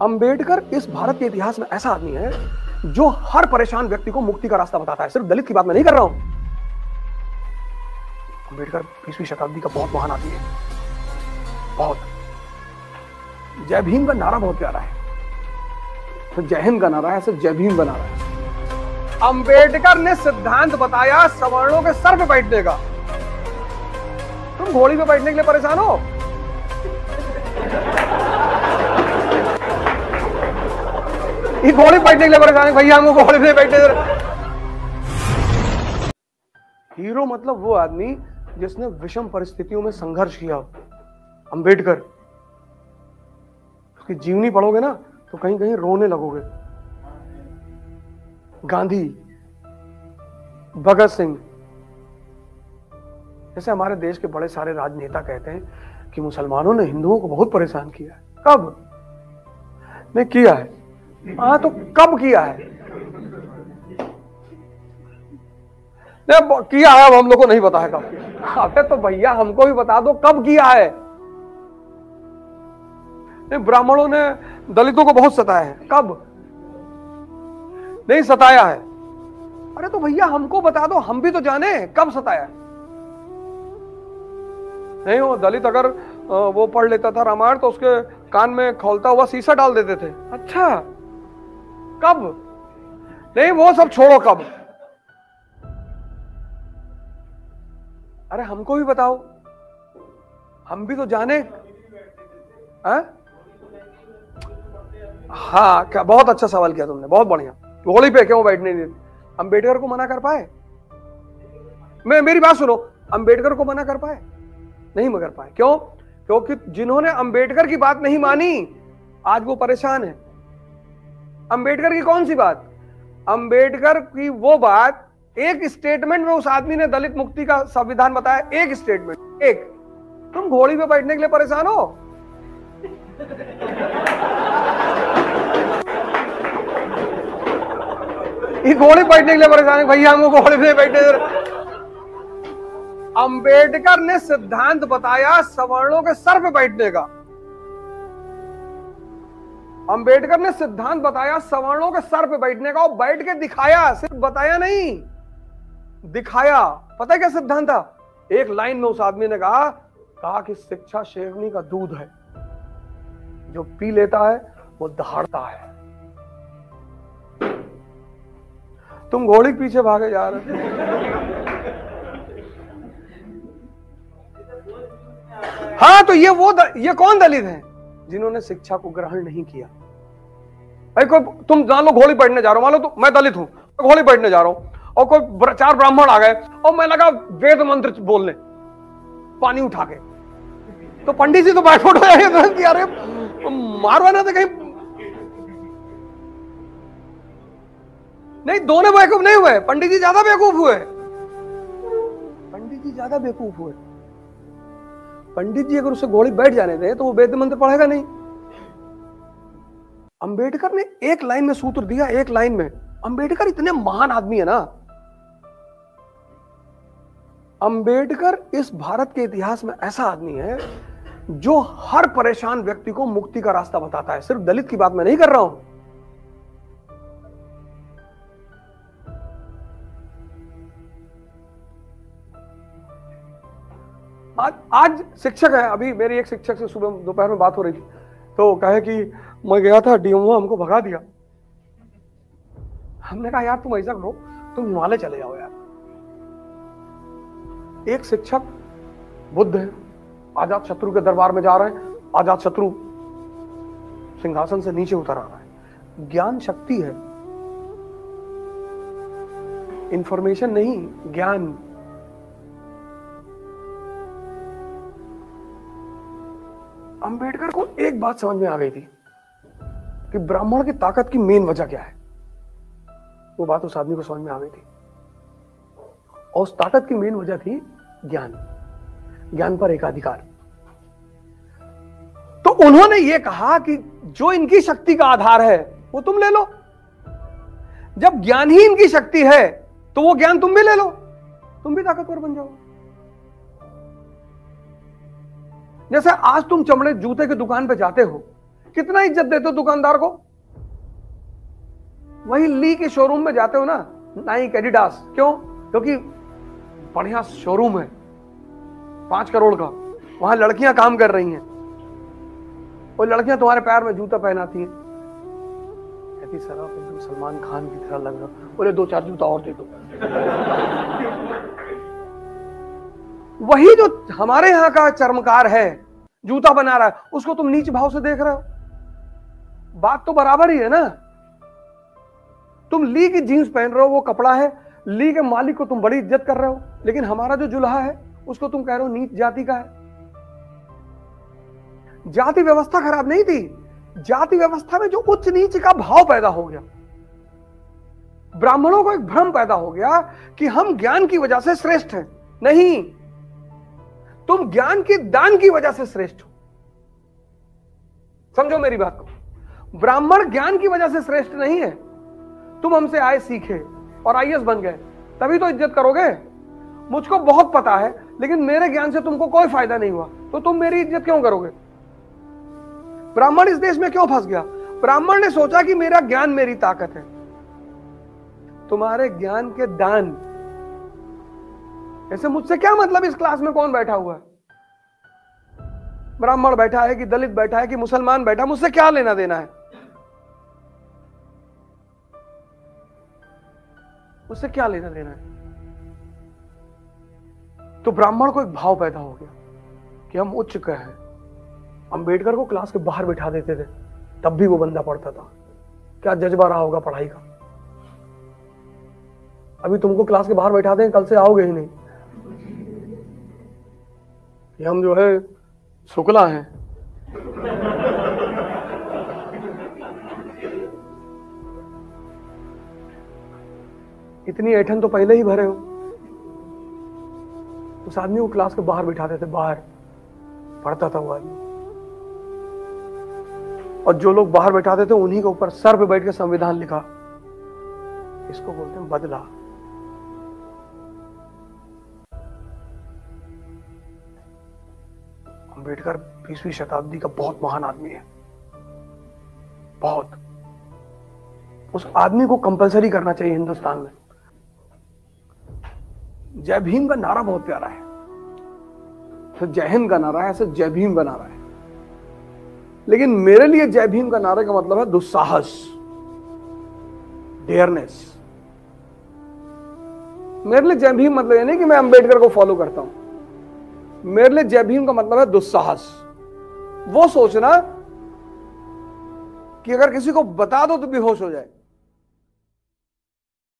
अंबेडकर इस भारत के इतिहास में ऐसा आदमी है जो हर परेशान व्यक्ति को मुक्ति का रास्ता बताता है। सिर्फ दलित की बात मैं नहीं कर रहा हूं। अंबेडकर 20वीं शताब्दी का बहुत महान आदमी है। बहुत। जय भीम का नारा बहुत प्यारा है, तो जय हिंद का नारा है, सिर्फ जय भीम का नारा है। अंबेडकर ने सिद्धांत बताया सवर्णों के सर पे बैठने का। तुम घोड़ी पे बैठने के लिए परेशान हो? ये घोड़ी बैठने के लिए परेशान है भैया, हमको घोड़ी पे बैठने। हीरो मतलब वो आदमी जिसने विषम परिस्थितियों में संघर्ष किया। अंबेडकर, उसकी जीवनी पढ़ोगे ना तो कहीं कहीं रोने लगोगे। गांधी, भगत सिंह, जैसे हमारे देश के बड़े सारे राजनेता कहते हैं कि मुसलमानों ने हिंदुओं को बहुत परेशान किया है। कब नहीं किया है? हाँ, तो कब किया है? नहीं किया है, अब हम लोग को नहीं पता है कब किया। अबे तो भैया हमको भी बता दो कब किया है। नहीं, ब्राह्मणों ने दलितों को बहुत सताया है। कब नहीं सताया है? अरे तो भैया हमको बता दो, हम भी तो जाने कब सताया है। नहीं, वो दलित अगर वो पढ़ लेता था रामायण तो उसके कान में खौलता हुआ शीशा डाल देते थे। अच्छा, कब? नहीं वो सब छोड़ो, कब? अरे हमको भी बताओ, हम भी तो जाने। हाँ, क्या बहुत अच्छा सवाल किया तुमने, बहुत बढ़िया। घोड़ी पे क्यों बैठने नहीं? अंबेडकर को मना कर पाए? मेरी बात सुनो, अंबेडकर को मना कर पाए? नहीं मगर पाए। क्यों? क्योंकि जिन्होंने अंबेडकर की बात नहीं मानी आज वो परेशान है। अंबेडकर की कौन सी बात? अंबेडकर की वो बात, एक स्टेटमेंट में उस आदमी ने दलित मुक्ति का संविधान बताया। एक स्टेटमेंट, एक। तुम घोड़ी पे बैठने के लिए परेशान हो? ये घोड़ी बैठने के लिए परेशान है भैया, हमको घोड़ी पे बैठने। अंबेडकर ने सिद्धांत बताया सवर्णों के सर पे बैठने का। अंबेडकर ने सिद्धांत बताया सवर्णों के सर पे बैठने का, और बैठ के दिखाया, सिर्फ बताया नहीं, दिखाया। पता है क्या सिद्धांत था? एक लाइन में उस आदमी ने कहा कि शिक्षा शेरनी का दूध है, जो पी लेता है वो दहाड़ता है। तुम घोड़ी के पीछे भागे जा रहे हो। हाँ, तो ये कौन दलित हैं जिन्होंने शिक्षा को ग्रहण नहीं किया? भाई कोई तुम जान लो घोड़ी बैठने जा रहा हूं, मान लो तो मैं दलित हूं, घोड़ी बैठने जा रहा हूं, और कोई 4 ब्राह्मण आ गए और मैं लगा वेद मंत्र बोलने पानी उठा के, तो पंडित जी तो बाइफोट हो जाएंगे। अरे मारवा ना तो कहीं। नहीं, दोनों बेवकूफ नहीं हुए, पंडित जी ज्यादा बेवकूफ हुए। पंडित जी ज्यादा बेवकूफ हुए। पंडित जी अगर उसे घोड़ी बैठ जाने दे तो वो वेद मंत्र पढ़ेगा नहीं। अंबेडकर ने एक लाइन में सूत्र दिया, एक लाइन में। अंबेडकर इतने महान आदमी है ना। अंबेडकर इस भारत के इतिहास में ऐसा आदमी है जो हर परेशान व्यक्ति को मुक्ति का रास्ता बताता है। सिर्फ दलित की बात मैं नहीं कर रहा हूं। आज शिक्षक है, अभी मेरी एक शिक्षक से सुबह दोपहर में बात हो रही थी, तो कहे कि मैं गया था, डीएमओ हमको भगा दिया। हमने कहा यार तुम ऐसा करो, तुम हिमालय चले जाओ यार। एक शिक्षक बुद्ध है, आजाद शत्रु के दरबार में जा रहे हैं, आजाद शत्रु सिंहासन से नीचे उतर आ रहा है। ज्ञान शक्ति है, इंफॉर्मेशन नहीं, ज्ञान। अंबेडकर को एक बात समझ में आ गई थी कि ब्राह्मण की ताकत की मेन वजह क्या है। वो बात उस आदमी को समझ में आ गई थी, और उस ताकत की मेन वजह थी ज्ञान, ज्ञान पर एकाधिकार। तो उन्होंने ये कहा कि जो इनकी शक्ति का आधार है वो तुम ले लो। जब ज्ञान ही इनकी शक्ति है तो वो ज्ञान तुम भी ले लो, तुम भी ताकतवर बन जाओ। जैसे आज तुम चमड़े जूते की दुकान पे जाते हो, कितना इज्जत देते हो दुकानदार को। वही ली के शोरूम में जाते हो ना, नाइक, एडिडास, क्यों? क्योंकि बढ़िया शोरूम है 5 करोड़ का, वहां लड़कियां काम कर रही हैं, वो लड़कियां तुम्हारे पैर में जूता पहनाती हैं, कहती सर आप एकदम सलमान खान की तरह लग रहे हो, बोले 2-4 जूता और दे दो। वही जो हमारे यहां का चर्मकार है, जूता बना रहा है, उसको तुम नीच भाव से देख रहे हो। बात तो बराबर ही है ना। तुम ली की जीन्स पहन रहे हो, वो कपड़ा है, ली के मालिक को तुम बड़ी इज्जत कर रहे हो, लेकिन हमारा जो जुल्हा है उसको तुम कह रहे हो नीच जाति का है। जाति व्यवस्था खराब नहीं थी, जाति व्यवस्था में जो उच्च नीच का भाव पैदा हो गया, ब्राह्मणों को एक भ्रम पैदा हो गया कि हम ज्ञान की वजह से श्रेष्ठ हैं। नहीं, तुम ज्ञान के दान की वजह से श्रेष्ठ हो। समझो मेरी बात को, ब्राह्मण ज्ञान की वजह से श्रेष्ठ नहीं है। तुम हमसे आए, सीखे और आईएएस बन गए, तभी तो इज्जत करोगे। मुझको बहुत पता है, लेकिन मेरे ज्ञान से तुमको कोई फायदा नहीं हुआ, तो तुम मेरी इज्जत क्यों करोगे? ब्राह्मण इस देश में क्यों फंस गया? ब्राह्मण ने सोचा कि मेरा ज्ञान मेरी ताकत है। तुम्हारे ज्ञान के दान, ऐसे मुझसे क्या मतलब इस क्लास में कौन बैठा हुआ है? ब्राह्मण बैठा है कि दलित बैठा है कि मुसलमान बैठा, मुझसे क्या लेना देना है? उससे क्या लेना देना है? तो ब्राह्मण को एक भाव पैदा हो गया कि हम उच्च का हैं। अंबेडकर को क्लास के बाहर बिठा देते थे, तब भी वो बंदा पढ़ता था। क्या जज्बा रहा होगा पढ़ाई का। अभी तुमको क्लास के बाहर बैठा दें, कल से आओगे ही नहीं कि हम जो है शुक्ला हैं। इतनी ऐठन तो पहले ही भरे हो। उस आदमी को क्लास के बाहर बिठाते थे, बाहर पढ़ता था वो आदमी, और जो लोग बाहर बैठाते थे उन्हीं के ऊपर सर पे बैठ के संविधान लिखा। इसको बोलते हैं बदला। अंबेडकर 20वीं शताब्दी का बहुत महान आदमी है, बहुत। उस आदमी को कंपलसरी करना चाहिए हिंदुस्तान में। जय भीम का नारा बहुत प्यारा है, तो जय हिंद का नारा है, ऐसे जय भीम का नारा है। लेकिन मेरे लिए जय भीम का नारे का मतलब है दुस्साहस, डेयरनेस। मेरे लिए जय भीम मतलब ये नहीं कि मैं अंबेडकर को फॉलो करता हूं। मेरे लिए जय भीम का मतलब है दुस्साहस। वो सोचना कि अगर किसी को बता दो तो बेहोश हो जाए।